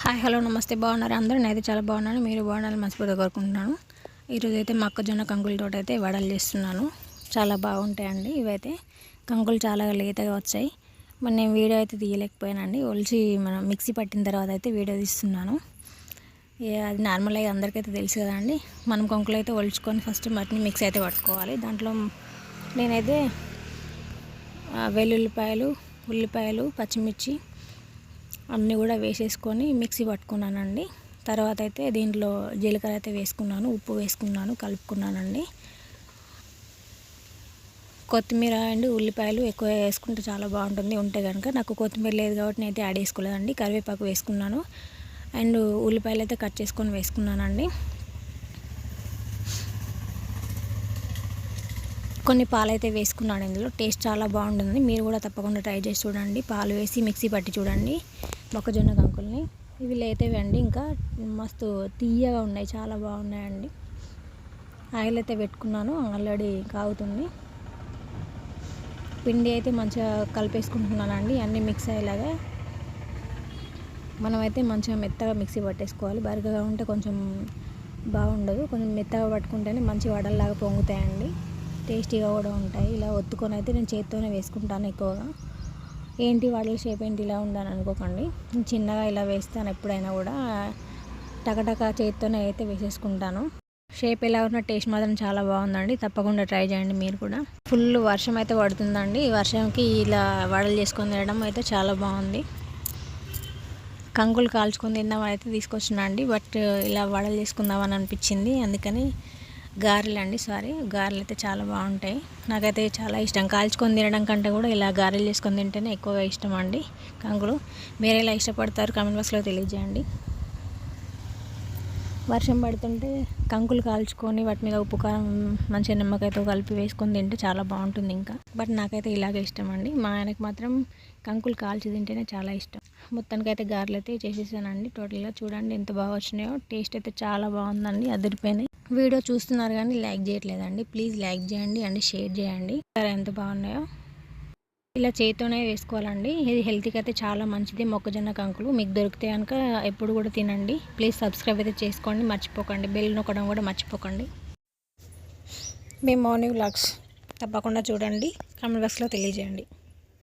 Hi hello నమస్తే బాగున్నారు అందరూ. నేనైతే చాలా బాగున్నాను. మీరు బాగున్నారని మనస్ఫూర్తిగా కోరుకుంటున్నాను. ఈరోజు అయితే మొక్కజొన్న కంకులతో అయితే వడలు చేస్తున్నాను. చాలా బాగుంటాయండి ఇవైతే. కంకులు చాలా లేతగా వచ్చాయి. మరి నేను వీడియో అయితే తీయలేకపోయానండి. ఒలిచి మనం మిక్సీ పట్టిన తర్వాత అయితే వీడియో తీస్తున్నాను. అది నార్మల్గా అందరికైతే తెలుసు కదండి. మనం కంకులు అయితే ఒలుచుకొని ఫస్ట్ వాటిని మిక్సీ అయితే పట్టుకోవాలి. దాంట్లో నేనైతే వెల్లుల్లిపాయలు, ఉల్లిపాయలు, పచ్చిమిర్చి అన్నీ కూడా వేసేసుకొని మిక్సీ పట్టుకున్నానండి. తర్వాత అయితే దీంట్లో జీలకర్ర అయితే వేసుకున్నాను, ఉప్పు వేసుకున్నాను, కలుపుకున్నానండి. కొత్తిమీర అండ్ ఉల్లిపాయలు ఎక్కువ వేసుకుంటే చాలా బాగుంటుంది. ఉంటే కనుక నాకు కొత్తిమీర లేదు కాబట్టి నేనైతే యాడ్ చేసుకోలేదండి. కరివేపాకు వేసుకున్నాను అండ్ ఉల్లిపాయలు అయితే కట్ చేసుకొని వేసుకున్నానండి. కొన్ని పాలు అయితే వేసుకున్నాను. ఇందులో టేస్ట్ చాలా బాగుంటుంది. మీరు కూడా తప్పకుండా ట్రై చేసి చూడండి. పాలు వేసి మిక్సీ పట్టి చూడండి మొక్కజొన్న కంకుల్ని. ఇవి లేతవి అండి, ఇంకా మస్తు తీయగా ఉన్నాయి, చాలా బాగున్నాయండి. ఆయిల్ అయితే పెట్టుకున్నాను, ఆల్రెడీ కాగుతుంది. పిండి అయితే మంచిగా కలిపేసుకుంటున్నానండి, అన్నీ మిక్స్ అయ్యేలాగా. మనమైతే మంచిగా మెత్తగా మిక్సీ పట్టేసుకోవాలి. బరకగా ఉంటే కొంచెం బాగుండదు. కొంచెం మెత్తగా పట్టుకుంటేనే మంచి వడల్లాగా పొంగుతాయండి, టేస్టీగా కూడా ఉంటాయి. ఇలా ఒత్తుకొని అయితే నేను చేత్తోనే వేసుకుంటాను ఎక్కువగా. ఏంటి వడల షేప్ ఏంటి ఇలా ఉందని అనుకోకండి. చిన్నగా ఇలా వేస్తాను ఎప్పుడైనా కూడా. టకటక చేత్తోనే అయితే వేసేసుకుంటాను. షేప్ ఎలా ఉన్న టేస్ట్ మాత్రం చాలా బాగుందండి. తప్పకుండా ట్రై చేయండి మీరు కూడా. ఫుల్ వర్షం అయితే పడుతుందండి. ఈ వర్షంకి ఇలా వడలు చేసుకొని తినడం అయితే చాలా బాగుంది. కంకులు కాల్చుకొని తిందామని అయితే తీసుకొచ్చినా అండి. బట్ ఇలా వడలు చేసుకుందామని అనిపించింది, అందుకని గారెలు అయితే చాలా బాగుంటాయి. నాకైతే చాలా ఇష్టం. కాల్చుకొని తినడం కంటే కూడా ఇలా గారెలు చేసుకొని తింటేనే ఎక్కువగా ఇష్టం అండి కంకులు. మీరు ఎలా ఇష్టపడతారు కామెంట్ బాక్స్లో తెలియజేయండి. వర్షం పడుతుంటే కంకులు కాల్చుకొని వాటి మీద ఉప్పు కారం మంచిగా నిమ్మకాయతో కలిపి వేసుకొని తింటే చాలా బాగుంటుంది ఇంకా. బట్ నాకైతే ఇలాగే ఇష్టం అండి. మా ఆయనకు మాత్రం కంకులు కాల్చి తింటేనే చాలా ఇష్టం. మొత్తానికైతే గారెలు అయితే చేసేసానండి. టోటల్గా చూడండి ఎంత బాగా వచ్చినాయో. టేస్ట్ అయితే చాలా బాగుందండి, అదిరిపోయినాయి. వీడియో చూస్తున్నారు కానీ లైక్ చేయట్లేదండి. ప్లీజ్ లైక్ చేయండి అండ్ షేర్ చేయండి. ఎంత బాగున్నాయో. ఇలా చేతితోనే వేసుకోవాలండి. ఇది హెల్త్కి అయితే చాలా మంచిది. మొక్కజొన్న కంకులు మీకు దొరికితే కనుక ఎప్పుడు కూడా తినండి. ప్లీజ్ సబ్స్క్రైబ్ అయితే చేసుకోండి, మర్చిపోకండి. బెల్ నొక్కడం కూడా మర్చిపోకండి. మీ మార్నింగ్ వ్లాగ్స్ తప్పకుండా చూడండి, కామెంట్ బాక్స్లో తెలియజేయండి.